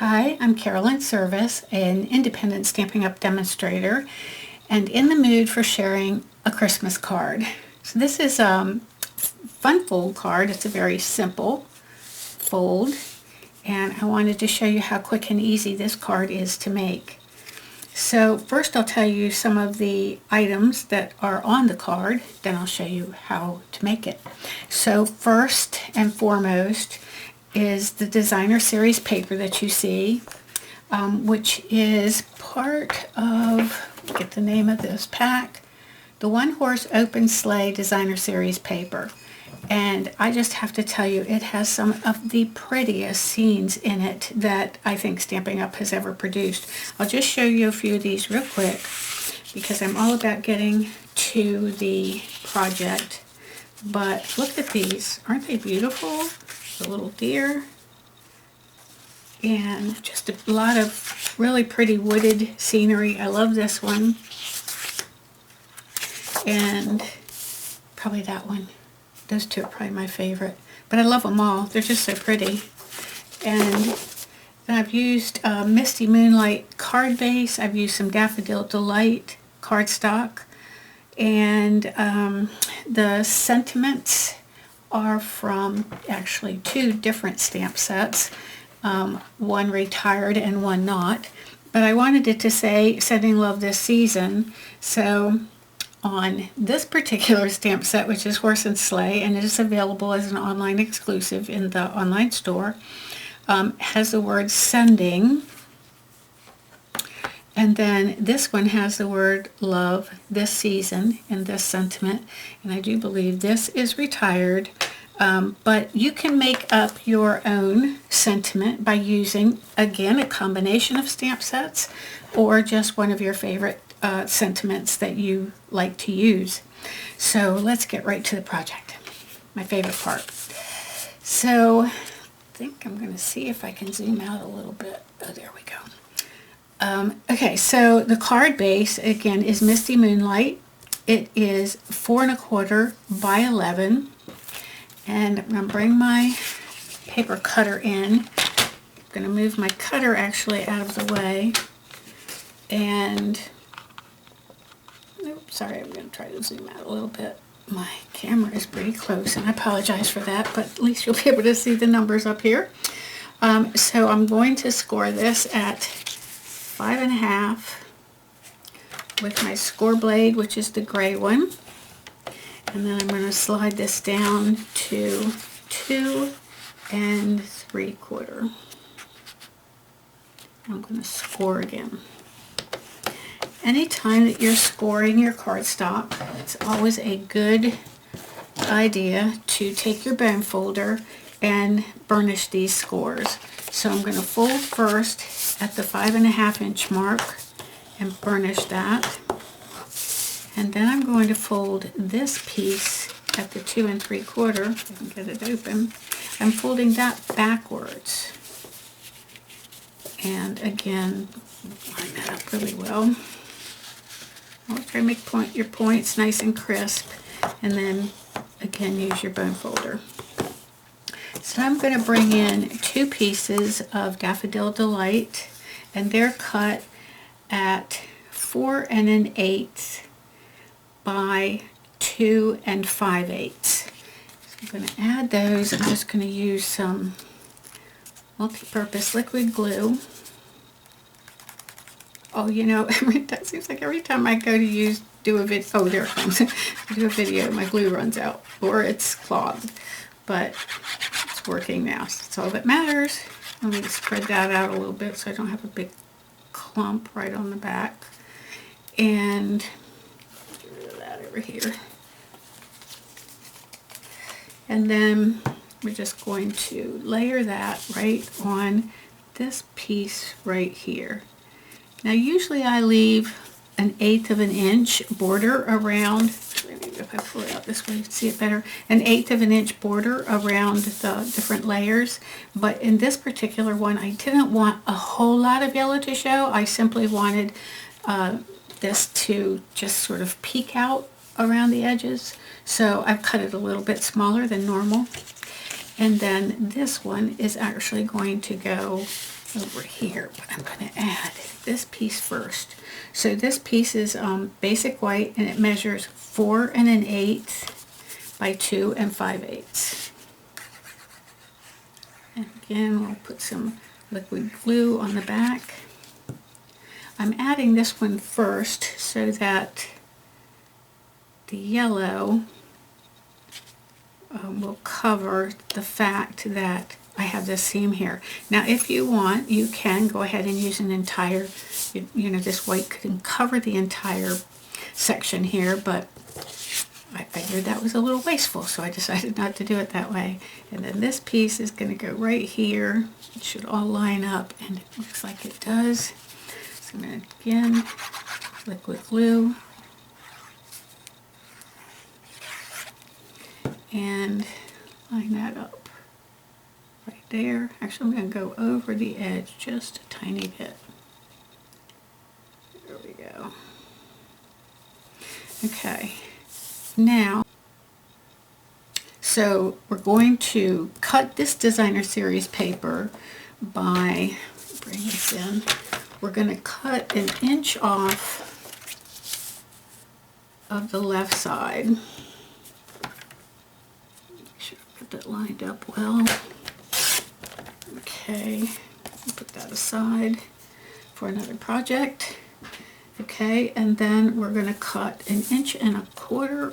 Hi, I'm Carolyn Service, an independent Stampin' Up! Demonstrator, and in the mood for sharing a Christmas card. So this is a fun fold card. It's a very simple fold, and I wanted to show you how quick and easy this card is to make. So first I'll tell you some of the items that are on the card, then I'll show you how to make it. So first and foremost is the designer series paper that you see, which is part of, get the name of this pack, the One Horse Open Sleigh designer series paper. And I just have to tell you, it has some of the prettiest scenes in it that I think Stampin' Up! Has ever produced. I'll just show you a few of these real quick because I'm all about getting to the project. But look at these. Aren't they beautiful? The little deer. And just a lot of really pretty wooded scenery. I love this one. And probably that one. Those two are probably my favorite. But I love them all. They're just so pretty. And then I've used Misty Moonlight card base. I've used some Daffodil Delight cardstock. And the sentiments are from actually two different stamp sets. One retired and one not. But I wanted it to say Sending Love This Season. So on this particular stamp set, which is Horse and Sleigh, and it is available as an online exclusive in the online store, has the word sending, and then this one has the word love this season in this sentiment, and I do believe this is retired, but you can make up your own sentiment by using, again, a combination of stamp sets or just one of your favorite sentiments that you like to use. So let's get right to the project. My favorite part. So I think I'm going to see if I can zoom out a little bit. Oh, there we go. Okay, so the card base again is Misty Moonlight. It is 4 1/4 by 11, and I'm going to bring my paper cutter in. I'm going to move my cutter actually out of the way, and sorry, I'm going to try to zoom out a little bit. My camera is pretty close, and I apologize for that, but at least you'll be able to see the numbers up here. So I'm going to score this at 5.5 with my score blade, which is the gray one. And then I'm going to slide this down to 2 3/4. I'm going to score again. Anytime that you're scoring your cardstock, it's always a good idea to take your bone folder and burnish these scores. So I'm going to fold first at the 5.5 inch mark and burnish that. And then I'm going to fold this piece at the 2 3/4. If I can get it open. I'm folding that backwards. And again, line that up really well. Always try to make your points nice and crisp, and then again use your bone folder. So I'm going to bring in 2 pieces of Daffodil Delight, and they're cut at 4 1/8 by 2 5/8. So I'm going to add those. I'm just going to use some multi-purpose liquid glue. Oh, you know, that seems like every time I go to do a video, oh, there it comes, do a video, my glue runs out, or it's clogged, but it's working now, so that's all that matters. Let me spread that out a little bit so I don't have a big clump right on the back, and get rid of that over here. And then we're just going to layer that right on this piece right here. Now usually I leave 1/8 of an inch border around, maybe if I pull it out this way you can see it better, 1/8 of an inch border around the different layers, but in this particular one I didn't want a whole lot of yellow to show. I simply wanted this to just sort of peek out around the edges, so I've cut it a little bit smaller than normal. And then this one is actually going to go over here, but I'm going to add this piece first. So this piece is basic white, and it measures 4 1/8 by 2 5/8. And again, we'll put some liquid glue on the back. I'm adding this one first so that the yellow will cover the fact that I have this seam here. Now if you want, you can go ahead and use an entire, you know, this white can cover the entire section here, but I figured that was a little wasteful, so I decided not to do it that way. And then this piece is going to go right here. It should all line up, and it looks like it does. So I'm going to, again, liquid glue. And line that up right there. Actually, I'm going to go over the edge just a tiny bit. There we go. Okay. Now, so we're going to cut this designer series paper by, bring this in, we're going to cut 1 inch off of the left side. Make sure I put that lined up well. Okay, put that aside for another project. Okay, and then we're going to cut 1 1/4 inches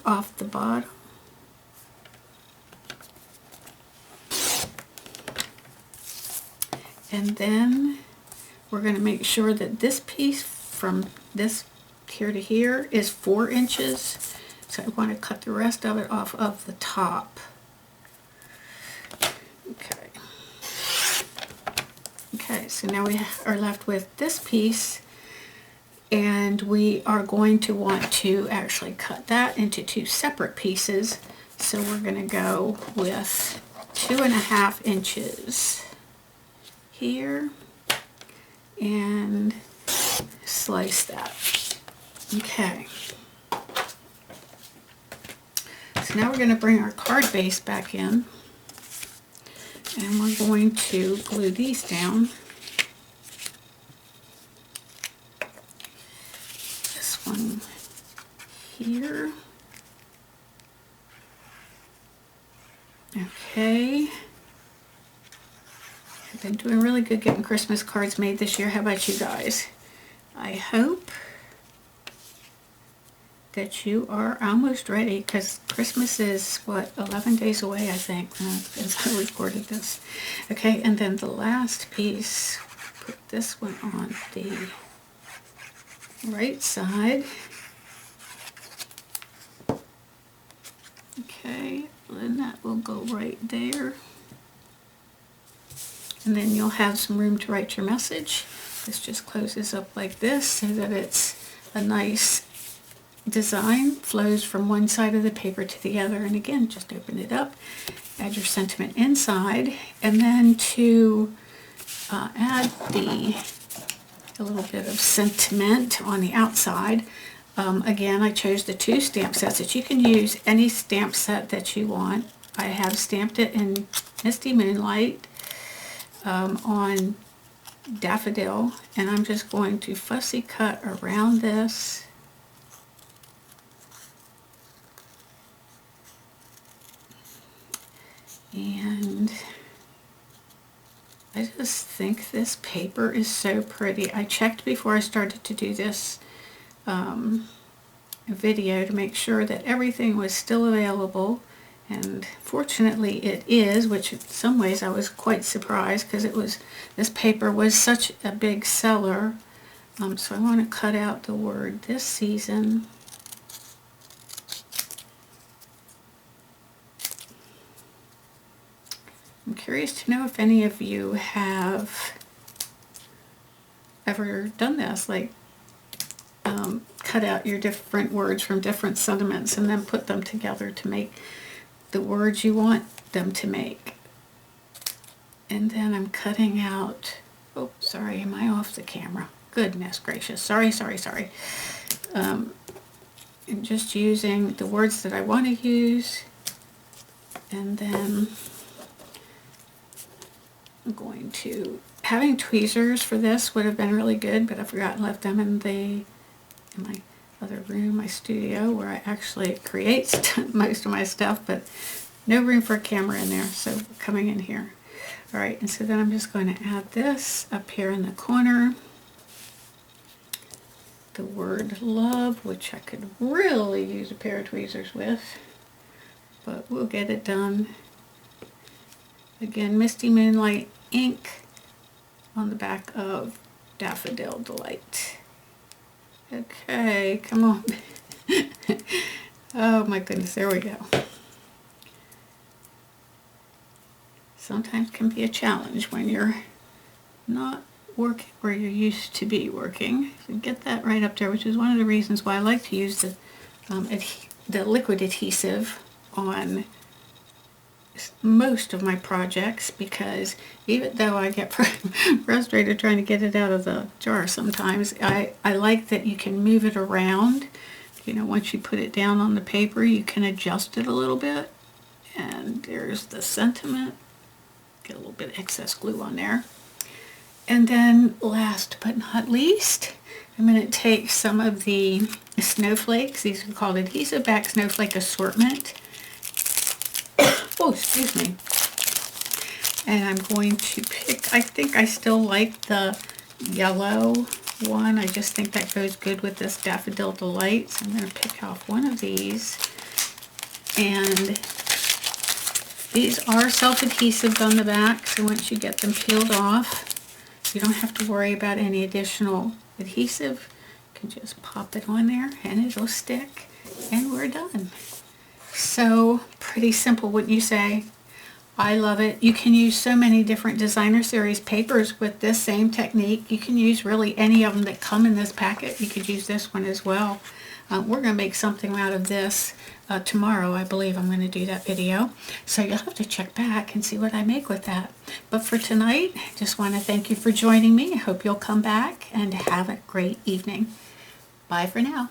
off the bottom. And then we're going to make sure that this piece from this here to here is 4 inches. So I want to cut the rest of it off of the top. Okay. Okay, so now we are left with this piece. And we are going to want to actually cut that into 2 separate pieces. So we're going to go with 2.5 inches here and slice that. Okay. So now we're going to bring our card base back in, and we're going to glue these down. One here. Okay. I've been doing really good getting Christmas cards made this year. How about you guys? I hope that you are almost ready, because Christmas is, what, 11 days away, I think, as I recorded this. Okay, and then the last piece, put this one on the right side. Okay, and that will go right there. And then you'll have some room to write your message. This just closes up like this so that it's a nice design, flows from one side of the paper to the other. And again, just open it up, add your sentiment inside, and then to add a little bit of sentiment on the outside. Again, I chose the 2 stamp sets that you can use any stamp set that you want. I have stamped it in Misty Moonlight on Daffodil, and I'm just going to fussy cut around this. And I just think this paper is so pretty. I checked before I started to do this video to make sure that everything was still available, and fortunately it is, which in some ways I was quite surprised, because this paper was such a big seller. So I want to cut out the word "this season." I'm curious to know if any of you have ever done this, like cut out your different words from different sentiments and then put them together to make the words you want them to make. And then I'm cutting out, oh, sorry, am I off the camera? Goodness gracious, sorry. I'm just using the words that I want to use, and then I'm going to having tweezers for this would have been really good, but I forgot and left them in my other room, my studio, where I actually create most of my stuff, but no room for a camera in there, so coming in here. All right, and so then I'm just going to add this up here in the corner. The word love, which I could really use a pair of tweezers with, but we'll get it done. Again, Misty Moonlight ink on the back of Daffodil Delight. Okay, come on. Oh my goodness, there we go. Sometimes can be a challenge when you're not working where you're used to be working. So get that right up there, which is one of the reasons why I like to use the liquid adhesive on most of my projects, because even though I get frustrated trying to get it out of the jar sometimes, I like that you can move it around. You know, once you put it down on the paper, you can adjust it a little bit. And there's the sentiment. Get a little bit of excess glue on there. And then last but not least, I'm going to take some of the snowflakes. These are called Adhesive Back Snowflake Assortment. Oh, excuse me. And I'm going to pick, I think I still like the yellow one. I just think that goes good with this Daffodil Delight. So I'm going to pick off one of these. And these are self-adhesive on the back, so once you get them peeled off, you don't have to worry about any additional adhesive. You can just pop it on there and it'll stick, and we're done. So pretty simple, wouldn't you say? I love it. You can use so many different designer series papers with this same technique. You can use really any of them that come in this packet. You could use this one as well. We're going to make something out of this tomorrow. I believe I'm going to do that video. So you'll have to check back and see what I make with that. But for tonight, I just want to thank you for joining me. I hope you'll come back and have a great evening. Bye for now.